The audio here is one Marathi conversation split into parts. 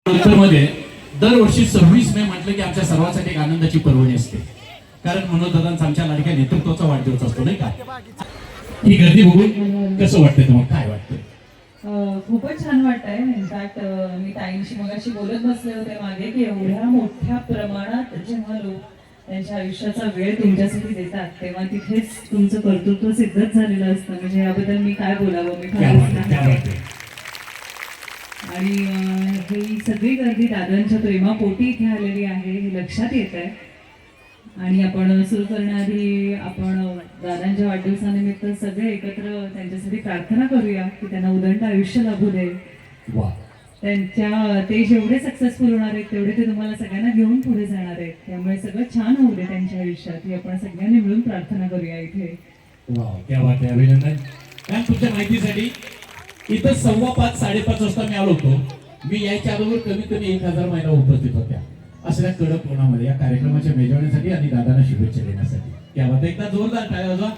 मध्ये दरवर्षी 26 मे म्हटलं की आमच्या सर्वांसाठी एक आनंदाची पर्वणी असते. कारण मनोजदादांचा आमच्या लाडक्या नेतृत्वाचा वाढदिवस असतो, नाही का? ही गर्दी बघून कसं वाटतंय तुम्हाला, काय वाटतंय? खूपच छान वाटतंय. इनफॅक्ट मी ताईंशी मगाशी बोलत बसले होते मागे की एवढ्या मोठ्या प्रमाणात जेव्हा लोक त्यांच्या आयुष्याचा वेळ तुमच्यासाठी देतात तेव्हा तिथेच तुमचं कर्तृत्व सिद्धच झालेलं असतं. म्हणजे याबद्दल मी काय बोलावं, मी आणि ही सगळी गर्दी दादांच्या प्रेमापोटी इथे आलेली आहे हे लक्षात येत आहे. आणि आपण सुरू करण्याआधी आपण दादांच्या वाढदिवसानिमित्त सगळे एकत्र त्यांच्यासाठी प्रार्थना करूया की त्यांना उदंड आयुष्य लाभू दे. ते जेवढे सक्सेसफुल होणार आहेत तेवढे ते तुम्हाला सगळ्यांना घेऊन पुढे जाणार आहेत. त्यामुळे सगळं छान होऊ दे त्यांच्या आयुष्यात ही आपण सगळ्यांनी मिळून प्रार्थना करूया इथे. क्या बात आहे, अभिनंदन. कारण तुमच्या माहितीसाठी इथं 5:15 5:30 वाजता मी आलो होतो. मी यायच्या अगोदर कमीत कमी 1000 महिला उपस्थित होत्या असल्या कडक कोणामध्ये या कार्यक्रमाच्या मेजवानीसाठी आणि दादांना शुभेच्छा देण्यासाठी. या बात एकदा जोरदार टाळ्या वाजवा.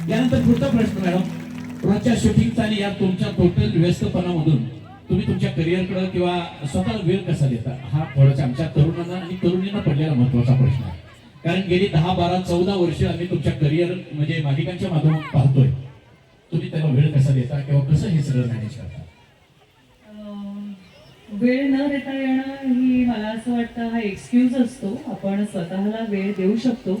यानंतर पुढचा प्रश्न मॅडम, रोजच्या शूटिंगचा आणि या तुमच्या टोटल व्यस्तपणामधून तुम्ही तुमच्या करिअरकडे किंवा स्वतःला वेळ कसा देता, हा थोडासा आमच्या तरुणांना आणि तरुणींना पडलेला महत्वाचा प्रश्न आहे. कारण गेली 10, 12, 14 वर्ष आम्ही तुमच्या करिअर म्हणजे मालिकांच्या माध्यमातून पाहतोय. तुम्ही त्याला वेळ कसा देता किंवा कसं हे सगळं मॅनेज करता? वेळ न देता येणं ही मला असं वाटतं हा एक्सक्यूज असतो. आपण स्वतःला वेळ देऊ शकतो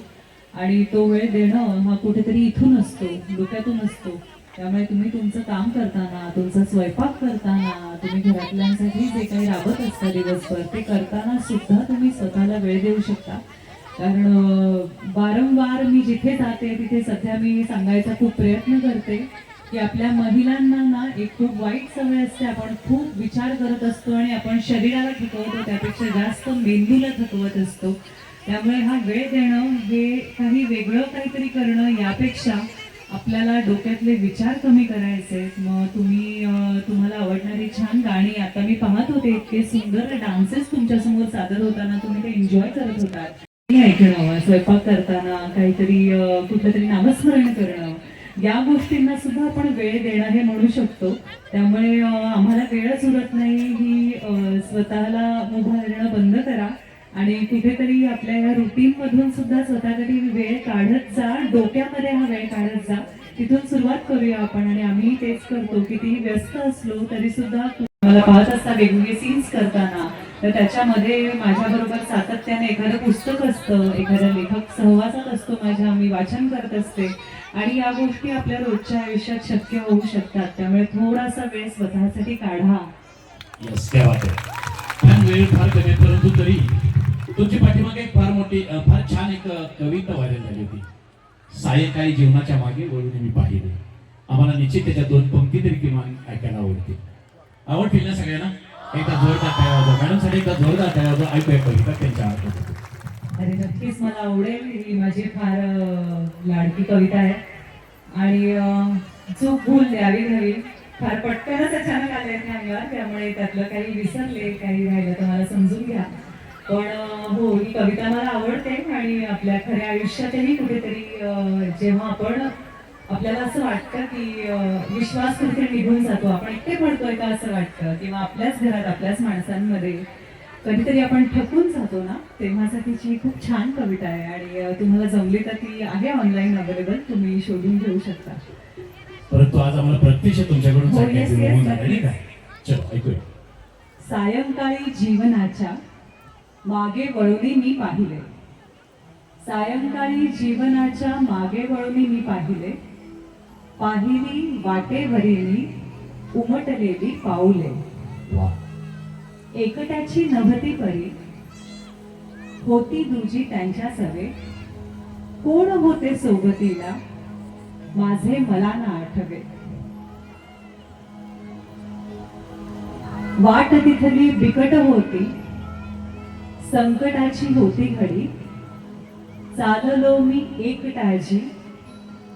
आणि तो वेळ देणं हा कुठेतरी इथून असतो, डोक्यातून असतो. त्यामुळे तुम्ही तुमचं काम करताना, तुमचा स्वयंपाक करताना, तुम्ही घरातल्यांसाठी जे काही राबत असता दिवसभर ते करताना सुद्धा तुम्ही स्वतःला वेळ देऊ शकता. कारण वारंवार मी जिथे जाते तिथे सध्या मी सांगायचा खूप प्रयत्न करते की आपल्या महिलांना ना एक खूप वाईट सवय असते. आपण खूप विचार करत असतो आणि आपण शरीराला थकवतो त्यापेक्षा जास्त मेंदूला थकवत असतो. त्यामुळे हा वेळ देणं हे काही वेगळं काहीतरी करणं यापेक्षा आपल्याला डोक्यातले विचार कमी करायचे. मग तुम्हाला आवडणारी छान गाणी, आता मी पाहत होते इतके सुंदर डान्सेस तुमच्यासमोर सादर होताना तुम्ही ते एन्जॉय करत होतात. ऐकणं, स्वयंपाक करताना काहीतरी कुठलं तरी नामस्मरण करणं, या गोष्टींना सुद्धा आपण वेळ देणं हे म्हणू शकतो. त्यामुळे आम्हाला वेळच उरत नाही ही स्वतःला मुभा देणं बंद करा आणि कुठेतरी आपल्या या रुटीन मधून सुद्धा स्वतःसाठी वेळ काढत जा, डोक्यामध्ये हा वेळ काढत जा. तिथून सुरुवात करूया आपण. आणि आम्ही तेच करतो, कितीही व्यस्त असलो तरी सुद्धा मला पाहत असता वेगवेगळे सीन्स करताना, तर त्याच्यामध्ये माझ्याबरोबर सातत्याने एखादं पुस्तक असतं, एखादा लेखक सहवासात असतो माझ्या, मी वाचन करत असते आणि या गोष्टी आपल्या रोजच्या आयुष्यात शक्य होऊ शकतात. त्यामुळे थोडासा वेळ स्वतःसाठी काढा. वेळ फार कमी, परंतु तरी तुमची पाठीमागे एक फार मोठी फार छान एक कविता व्हायरल झाली होती. सायंकाळी जीवनाच्या मागे वळून मी पाहिले. आम्हाला निश्चित त्याच्या 2 पंक्ती तरी किमान ऐकायला आवडतील. आवडतील ना सगळ्यांना? एकदा जोरदार टाळ्या वाजवा मॅडम साठी, एकदा जोरदार टाळ्या वाजवा. ऐकूया कविता त्यांच्या आवाजात. अरे नक्कीच मला आवडेल. ही माझी फार लाडकी कविता आहे आणि चूक भूल द्यावी घ्यावी. फार पटकनच अचानक आले अंगावर, त्यामुळे त्यातलं काही विसरले, काही राहिलं तर मला समजून घ्या. पण हो, ही कविता मला आवडते आणि आपल्या खऱ्या आयुष्यातही कुठेतरी जेव्हा आपण आपल्याला असं वाटतं की विश्वास कुठेतरी निघून जातो, आपण एकटे पडतोय का असं वाटतं, किंवा आपल्याच घरात आपल्याच माणसांमध्ये कधीतरी आपण ठकून जातो ना, तेव्हासाठीची खूप छान कविता आहे. आणि तुम्हाला जमली तर ती आहे ऑनलाईन अवेलेबल, तुम्ही शोधून घेऊ शकता. परंतु आज आम्हाला प्रत्यक्ष तुमच्याकडून ऐकूया. सायंकाळी जीवनाच्या मागे वळून मी पाहिले. सायंकाळी जीवनाच्या मागे वळून मी पाहिले. पाहिली वाटेवरील उमटलेली पाऊले. एकट्याची नभती परी होती दुजी त्यांच्या सवे. कोण होते सोबतीला माझे मला ना आठवे. वाट तिथली बिकट होती संकटाची होती घडी. चाललो मी एकटाची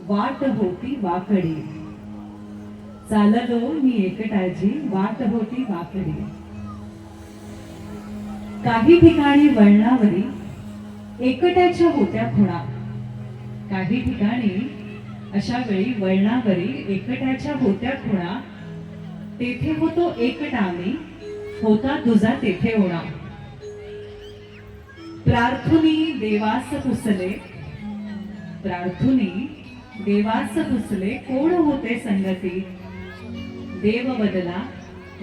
वाट होती वाकडी. चाललो मी एकटाची वाट होती वाकडी. काही ठिकाणी वळणावरी एकट्याच्या होत्या खुणा. काही ठिकाणी अशा वेळी वळणावरी एकट्याच्या होत्या खुणा. तेथे होतो एकटा मी होता तुझा तेथे ओणा. प्रार्थुनी देवास पुसले, प्रार्थुनी देवास पुसले, कोण होते संगती. देव बदला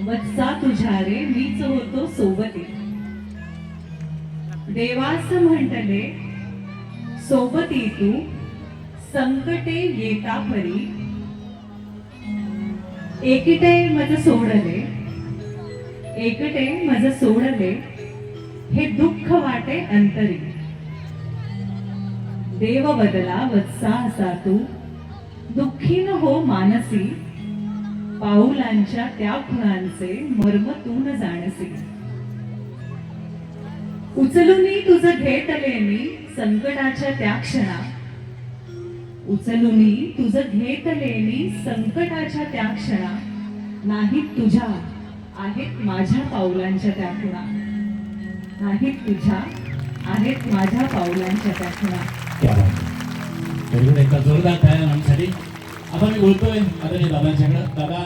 वत्सा तुझ्या रे, मीच होतो सोबती. देवास म्हटले सोबती तू, संकटे येता परी. एकटे मज सोडले, एकटे मज सोडले, हे दुःख वाटे अंतरी. देव बदला वत्सा असा तू, दुःखी न हो मानसी. पाऊलांच्या त्या खुणांचे मर्म तू न जाणसी. उचलूनी तुझ घेतले मी संकटाच्या त्या क्षणा. उचलूनी तुझ घेतले मी संकटाच्या त्या क्षणा. नाहीत तुझ्या आहेत माझ्या पाऊलांच्या त्या खुणा. नाहीत तुझ्या आहेत माझ्या पाऊलांच्या त्या खुणा. क्या बात आहे. तरी पण एकदा जोरदार टाळ्या आमच्यासाठी. आता मी बोलतोय आदरणीय दादांच्याकडे. दादा